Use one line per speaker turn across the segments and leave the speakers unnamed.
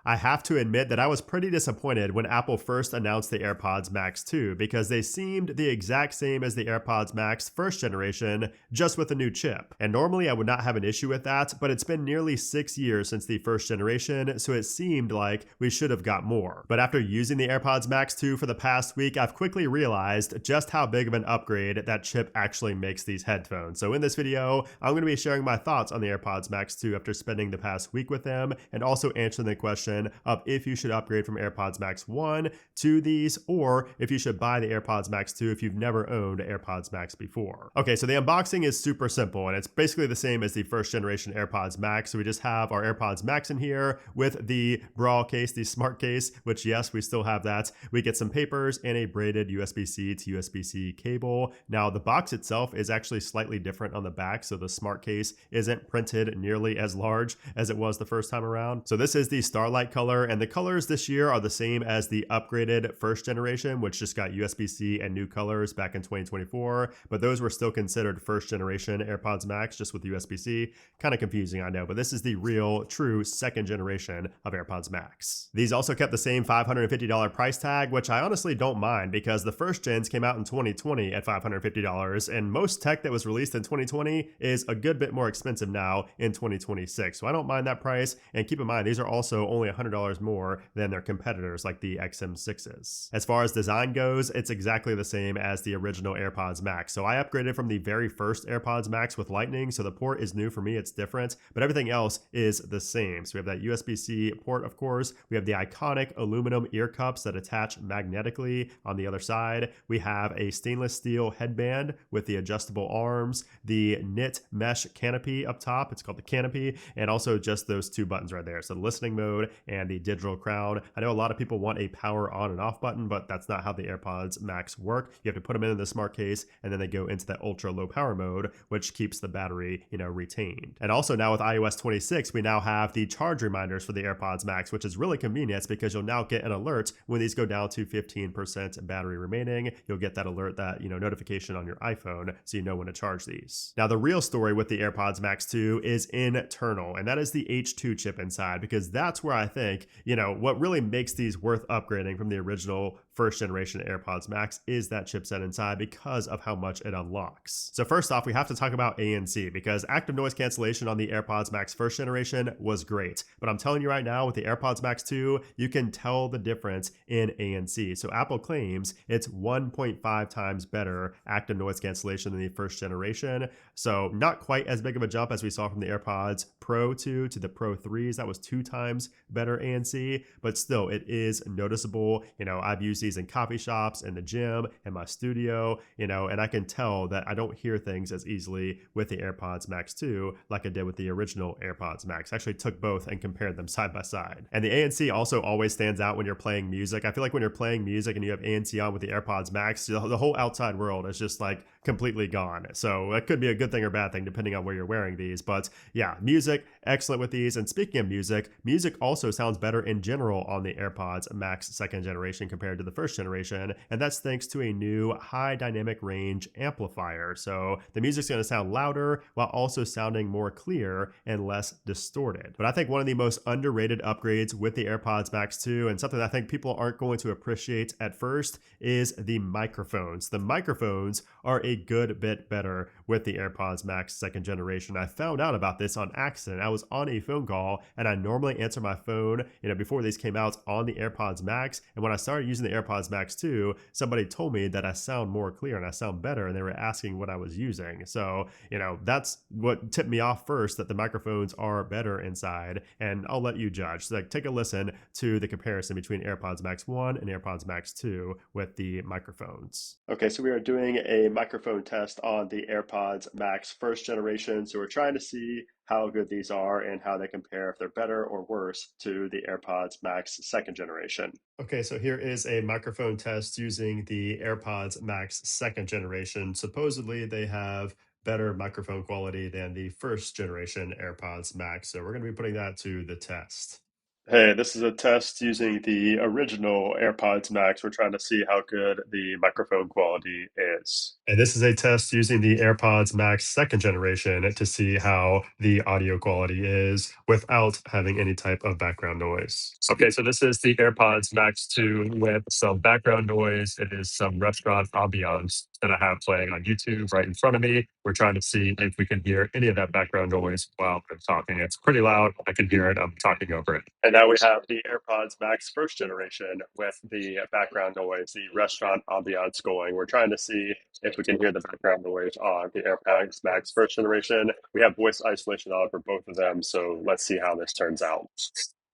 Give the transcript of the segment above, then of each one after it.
I have to admit that I was pretty disappointed when Apple first announced the AirPods Max 2 because they seemed the exact same as the AirPods Max first generation, just with a new chip. And normally I would not have an issue with that, but it's been nearly 6 years since the first generation, so it seemed like we should have got more. But after using the AirPods Max 2 for the past week, I've quickly realized just how big of an upgrade that chip actually makes these headphones. So in this video, I'm going to be sharing my thoughts on the AirPods Max 2 after spending the past week with them, and also answering the question of if you should upgrade from AirPods Max 1 to these, or if you should buy the AirPods Max 2 if you've never owned AirPods Max before. Okay, so the unboxing is super simple, and it's basically the same as the first generation AirPods Max. So we just have our AirPods Max in here with the brawl case, the smart case, which yes, we still have that. We get some papers and a braided USB-C to USB-C cable. Now the box itself is actually slightly different on the back, so the smart case isn't printed nearly as large as it was the first time around. So this is the Starlight color, and the colors this year are the same as the upgraded first generation, which just got USB-C and new colors back in 2024, but those were still considered first generation AirPods Max just with USB-C. Kind of confusing, I know, but this is the real, true second generation of AirPods Max. These also kept the same $550 price tag, which I honestly don't mind because the first gens came out in 2020 at $550, and most tech that was released in 2020 is a good bit more expensive now in 2026. So I don't mind that price, and keep in mind, these are also only $100 more than their competitors like the XM6s. As far as design goes, it's exactly the same as the original AirPods Max. So I upgraded from the very first AirPods Max with Lightning, so the port is new for me, it's different, but everything else is the same. So we have that USB-C port, of course. We have the iconic aluminum ear cups that attach magnetically on the other side. We have a stainless steel headband with the adjustable arms, the knit mesh canopy up top, it's called the canopy, and also just those two buttons right there. So the listening mode and the digital crown. I know a lot of people want a power on and off button, but that's not how the AirPods Max work. You have to put them in the smart case, and then they go into that ultra low power mode, which keeps the battery, retained. And also now with iOS 26, we now have the charge reminders for the AirPods Max, which is really convenient because you'll now get an alert when these go down to 15% battery remaining. You'll get that alert, that notification on your iPhone, so you know when to charge these. Now the real story with the AirPods Max 2 is internal, and that is the H2 chip inside, because that's where I think what really makes these worth upgrading from the original first generation AirPods Max is that chipset inside because of how much it unlocks. So first off, we have to talk about ANC, because active noise cancellation on the AirPods Max first generation was great, but I'm telling you right now, with the AirPods Max 2, you can tell the difference in ANC. So Apple claims it's 1.5 times better active noise cancellation than the first generation. So not quite as big of a jump as we saw from the AirPods Pro 2 to the Pro 3s. That was 2 times better ANC, but still it is noticeable. I've used these in coffee shops, in the gym, in my studio, and I can tell that I don't hear things as easily with the AirPods Max 2 like I did with the original AirPods Max. I actually took both and compared them side by side. And the ANC also always stands out when you're playing music. I feel like when you're playing music and you have ANC on with the AirPods Max, the whole outside world is just like completely gone. So that could be a good thing or bad thing depending on where you're wearing these. But yeah, music, excellent with these. And speaking of music also sounds better in general on the AirPods Max second generation compared to the first generation. And that's thanks to a new high dynamic range amplifier. So the music's going to sound louder while also sounding more clear and less distorted. But I think one of the most underrated upgrades with the AirPods Max 2, and something that I think people aren't going to appreciate at first, is the microphones. The microphones are a good bit better with the AirPods Max second generation. I found out about this on accident. I was on a phone call, and I normally answer my phone, before these came out, on the AirPods Max. And when I started using the AirPods Max 2, somebody told me that I sound more clear and I sound better, and they were asking what I was using. So, that's what tipped me off first, that the microphones are better inside, and I'll let you judge. So take a listen to the comparison between AirPods Max 1 and AirPods Max 2 with the microphones. Okay, so we are doing a microphone test on the AirPods Max first generation. So we're trying to see how good these are and how they compare, if they're better or worse to the AirPods Max second generation. Okay, so here is a microphone test using the AirPods Max second generation. Supposedly they have better microphone quality than the first generation AirPods Max. So we're going to be putting that to the test. Hey, this is a test using the original AirPods Max. We're trying to see how good the microphone quality is. And this is a test using the AirPods Max second generation to see how the audio quality is without having any type of background noise. Okay, so this is the AirPods Max 2 with some background noise. It is some restaurant ambiance that I have playing on YouTube right in front of me. We're trying to see if we can hear any of that background noise while I'm talking. It's pretty loud. I can hear it. I'm talking over it. And now we have the AirPods Max first generation with the background noise, the restaurant ambiance going. We're trying to see if we can hear the background noise on the AirPods Max first generation. We have voice isolation on for both of them, so let's see how this turns out.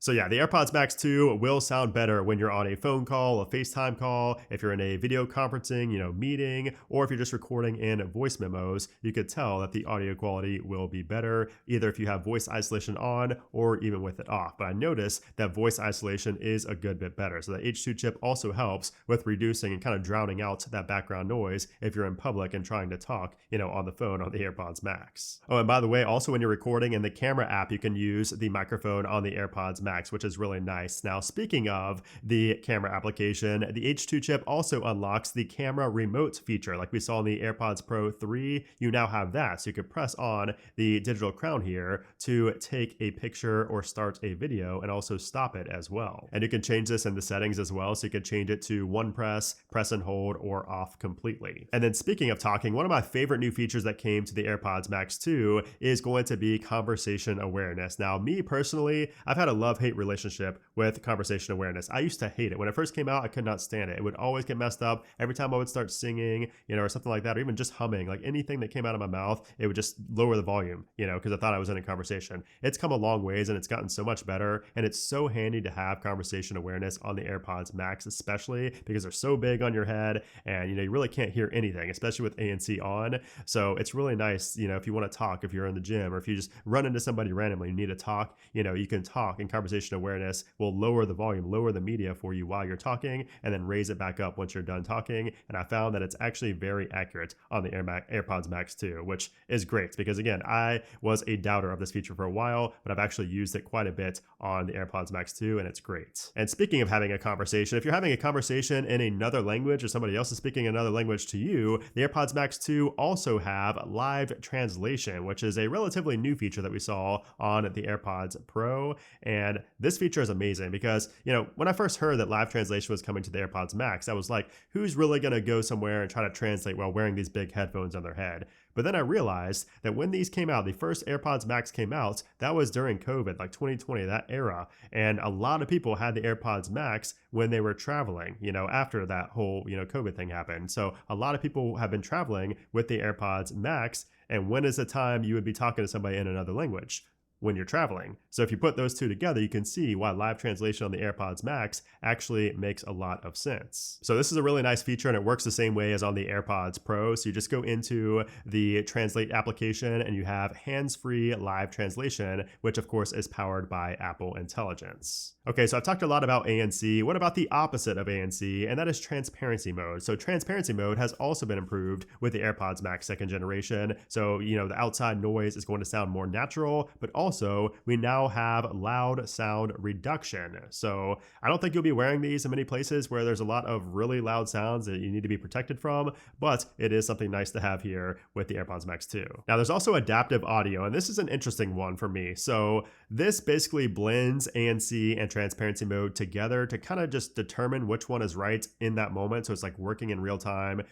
So yeah, the AirPods Max 2 will sound better when you're on a phone call, a FaceTime call, if you're in a video conferencing, meeting, or if you're just recording in voice memos, you could tell that the audio quality will be better, either if you have voice isolation on or even with it off. But I noticed that voice isolation is a good bit better. So the H2 chip also helps with reducing and kind of drowning out that background noise if you're in public and trying to talk, on the phone on the AirPods Max. Oh, and by the way, also when you're recording in the camera app, you can use the microphone on the AirPods Max, which is really nice. Now, speaking of the camera application, the H2 chip also unlocks the camera remote feature. Like we saw in the AirPods Pro 3, you now have that. So you could press on the digital crown here to take a picture or start a video and also stop it as well. And you can change this in the settings as well. So you could change it to one press and hold, or off completely. And then speaking of talking, one of my favorite new features that came to the AirPods Max 2 is going to be conversation awareness. Now, me personally, I've had a love-hate relationship with conversation awareness. I used to hate it. When it first came out, I could not stand it. It would always get messed up every time I would start singing, or something like that, or even just humming. Like anything that came out of my mouth, it would just lower the volume, because I thought I was in a conversation. It's come a long ways and it's gotten so much better. And it's so handy to have conversation awareness on the AirPods Max, especially because they're so big on your head and, you really can't hear anything, especially with ANC on. So it's really nice, if you want to talk, if you're in the gym, or if you just run into somebody randomly, you need to talk, you can talk, and conversation awareness will lower the volume, lower the media for you while you're talking, and then raise it back up once you're done talking. And I found that it's actually very accurate on the AirPods Max 2, which is great because, again, I was a doubter of this feature for a while, but I've actually used it quite a bit on the AirPods Max 2, and it's great. And speaking of having a conversation, if you're having a conversation in another language or somebody else is speaking another language to you, the AirPods Max 2 also have live translation, which is a relatively new feature that we saw on the AirPods Pro. And this feature is amazing because, when I first heard that live translation was coming to the AirPods Max, I was like, who's really going to go somewhere and try to translate while wearing these big headphones on their head? But then I realized that when these came out, the first AirPods Max came out, that was during COVID, like 2020, that era. And a lot of people had the AirPods Max when they were traveling, after that whole, COVID thing happened. So a lot of people have been traveling with the AirPods Max. And when is the time you would be talking to somebody in another language? When you're traveling. So if you put those two together, you can see why live translation on the AirPods Max actually makes a lot of sense. So this is a really nice feature and it works the same way as on the AirPods Pro. So you just go into the Translate application and you have hands-free live translation, which of course is powered by Apple Intelligence. Okay, so I've talked a lot about ANC. What about the opposite of ANC? And that is transparency mode. So transparency mode has also been improved with the AirPods Max second generation. So, the outside noise is going to sound more natural, but also we now have loud sound reduction. So I don't think you'll be wearing these in many places where there's a lot of really loud sounds that you need to be protected from, but it is something nice to have here with the AirPods Max 2. Now there's also adaptive audio, and this is an interesting one for me. So this basically blends ANC and transparency mode together to kind of just determine which one is right in that moment. So it's like working in real time,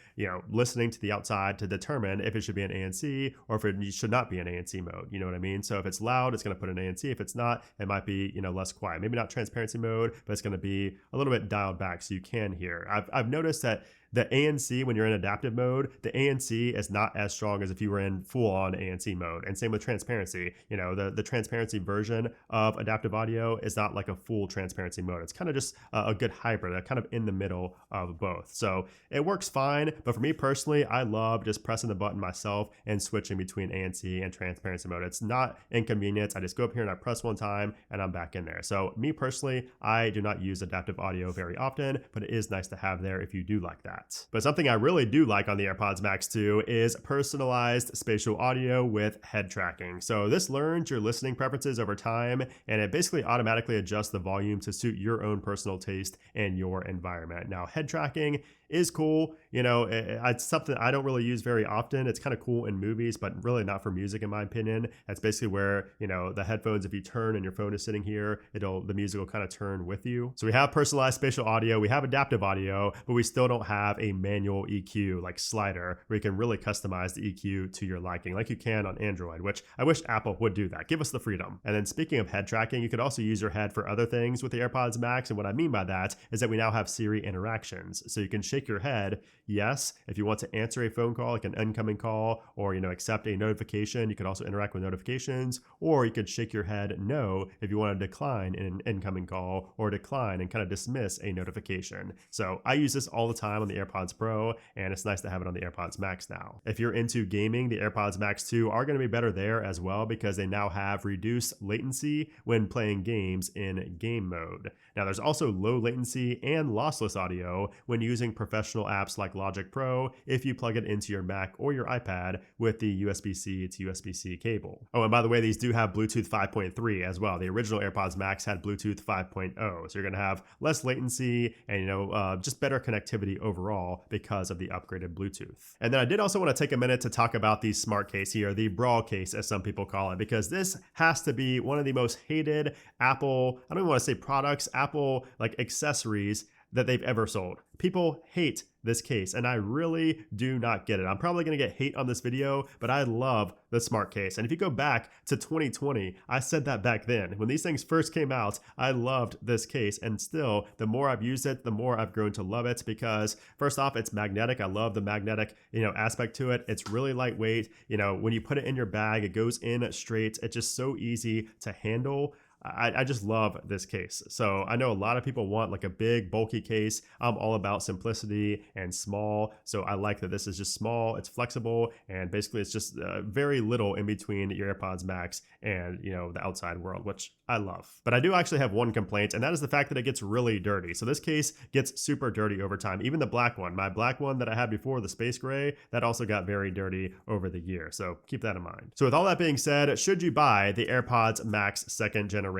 listening to the outside to determine if it should be an ANC or if it should not be an ANC mode. You know what I mean? So if it's loud, it's going to put an ANC. If it's not, it might be, less quiet. Maybe not transparency mode, but it's going to be a little bit dialed back so you can hear. I've noticed that the ANC, when you're in adaptive mode, the ANC is not as strong as if you were in full-on ANC mode. And same with transparency. The transparency version of adaptive audio is not like a full transparency mode. It's kind of just a good hybrid, kind of in the middle of both. So it works fine, but for me personally, I love just pressing the button myself and switching between ANC and transparency mode. It's not inconvenient. I just go up here and I press one time and I'm back in there. So me personally, I do not use adaptive audio very often, but it is nice to have there if you do like that. that. But something I really do like on the AirPods Max 2 is personalized spatial audio with head tracking. So this learns your listening preferences over time, and it basically automatically adjusts the volume to suit your own personal taste and your environment. Now, head tracking is cool. You know, it's something I don't really use very often. It's kind of cool in movies, but really not for music, in my opinion. That's basically where, you know, the headphones, if you turn and your phone is sitting here, the music will kind of turn with you. So we have personalized spatial audio, we have adaptive audio, but we still don't have a manual EQ like slider where you can really customize the EQ to your liking, like you can on Android, which I wish Apple would do that. Give us the freedom. And then speaking of head tracking, you could also use your head for other things with the AirPods Max. And what I mean by that is that we now have Siri interactions. So you can shake your head, yes, if you want to answer a phone call, like an incoming call, or, you know, accept a notification. You can also interact with notifications, or you could shake your head no if you want to decline an incoming call or decline and kind of dismiss a notification. So I use this all the time on the AirPods Pro, and it's nice to have it on the AirPods Max now. If you're into gaming, the AirPods Max 2 are going to be better there as well, because they now have reduced latency when playing games in game mode. Now, there's also low latency and lossless audio when using professional apps like Logic Pro if you plug it into your Mac or your iPad with the USB-C to USB-C cable. Oh, and by the way, these do have Bluetooth 5.3 as well. The original AirPods Max had Bluetooth 5.0, so you're going to have less latency and, you know, just better connectivity overall because of the upgraded Bluetooth. And then I did also want to take a minute to talk about the smart case here, the brawl case as some people call it, because this has to be one of the most hated Apple, I don't even want to say products, Apple like accessories that they've ever sold. People hate this case, and I really do not get it. I'm probably going to get hate on this video, but I love the smart case. And if you go back to 2020, I said that back then. When these things first came out, I loved this case, and still, the more I've used it, the more I've grown to love it, because first off, it's magnetic. I love the magnetic, you know, aspect to it. It's really lightweight. You know, when you put it in your bag, it goes in straight. It's just so easy to handle. I just love this case. So I know a lot of people want like a big bulky case. I'm all about simplicity and small. So I like that this is just small, it's flexible, and basically it's just very little in between your AirPods Max and, you know, the outside world, which I love. But I do actually have one complaint, and that is the fact that it gets really dirty. So this case gets super dirty over time. Even the black one, my black one that I had before, the space gray, that also got very dirty over the year. So keep that in mind. So with all that being said, should you buy the AirPods Max 2nd generation?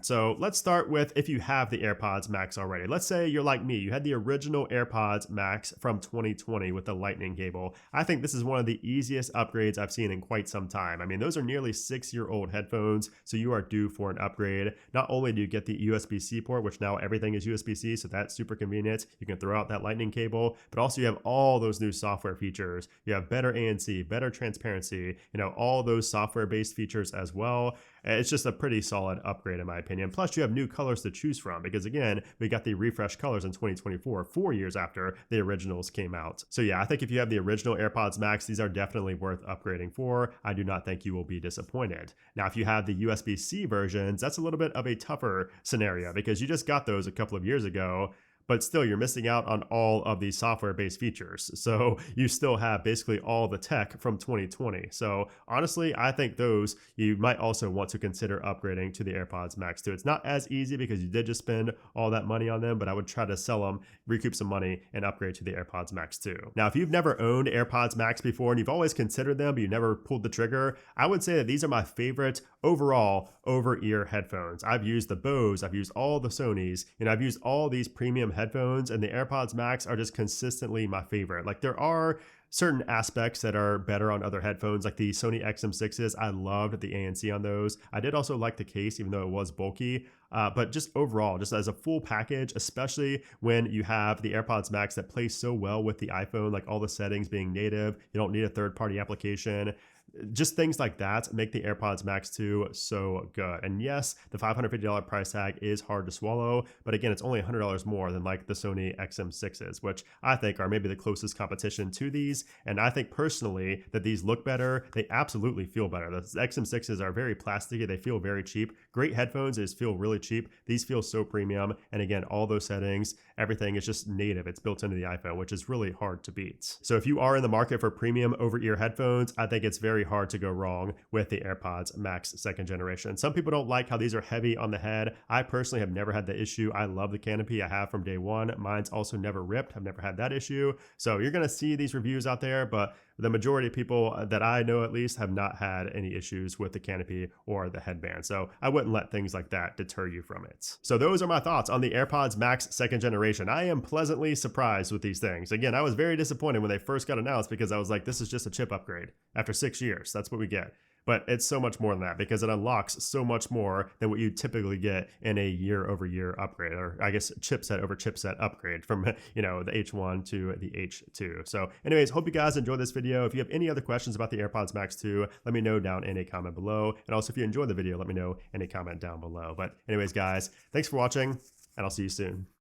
So let's start with if you have the AirPods Max already. Let's say you're like me, you had the original AirPods Max from 2020 with the lightning cable. I think this is one of the easiest upgrades I've seen in quite some time. I mean, those are nearly 6-year-old headphones, so you are due for an upgrade. Not only do you get the USB-C port, which now everything is USB-C, so that's super convenient. You can throw out that lightning cable, but also you have all those new software features. You have better ANC, better transparency, you know, all those software-based features as well. It's just a pretty solid upgrade in my opinion. Plus you have new colors to choose from, because again, we got the refreshed colors in 2024, 4 years after the originals came out. So yeah, I think if you have the original AirPods Max, these are definitely worth upgrading for. I do not think you will be disappointed. Now, if you have the USB-C versions, that's a little bit of a tougher scenario, because you just got those a couple of years ago, but still you're missing out on all of these software-based features. So you still have basically all the tech from 2020. So honestly, I think those you might also want to consider upgrading to the AirPods Max 2. It's not as easy because you did just spend all that money on them, but I would try to sell them, recoup some money, and upgrade to the AirPods Max 2. Now, if you've never owned AirPods Max before and you've always considered them, but you never pulled the trigger, I would say that these are my favorite overall over-ear headphones. I've used the Bose, I've used all the Sonys, and I've used all these premium headphones, and the AirPods Max are just consistently my favorite. Like, there are certain aspects that are better on other headphones, like the Sony XM6s. I loved the ANC on those. I did also like the case, even though it was bulky. But just overall, just as a full package, especially when you have the AirPods Max that plays so well with the iPhone, like all the settings being native, you don't need a third-party application. Just things like that make the AirPods Max 2 so good. And yes, the $550 price tag is hard to swallow, but again, it's only $100 more than like the Sony XM6s, which I think are maybe the closest competition to these. And I think personally that these look better. They absolutely feel better. The XM6s are very plasticky. They feel very cheap. Great headphones, they just feel really cheap. These feel so premium. And again, all those settings, everything is just native. It's built into the iPhone, which is really hard to beat. So if you are in the market for premium over-ear headphones, I think it's very very hard to go wrong with the AirPods Max 2nd generation. Some people don't like how these are heavy on the head. I personally have never had the issue. I love the canopy. I have from day one. Mine's also never ripped. I've never had that issue. So you're going to see these reviews out there, but the majority of people that I know at least have not had any issues with the canopy or the headband. So I wouldn't let things like that deter you from it. So those are my thoughts on the AirPods Max 2nd generation. I am pleasantly surprised with these things. Again, I was very disappointed when they first got announced because I was like, this is just a chip upgrade. After 6 years, that's what we get. But it's so much more than that because it unlocks so much more than what you typically get in a year-over-year upgrade, or I guess chipset over chipset upgrade from, you know, the H1 to the H2. So anyways, hope you guys enjoyed this video. If you have any other questions about the AirPods Max 2, let me know down in a comment below. And also if you enjoyed the video, let me know in a comment down below. But anyways, guys, thanks for watching and I'll see you soon.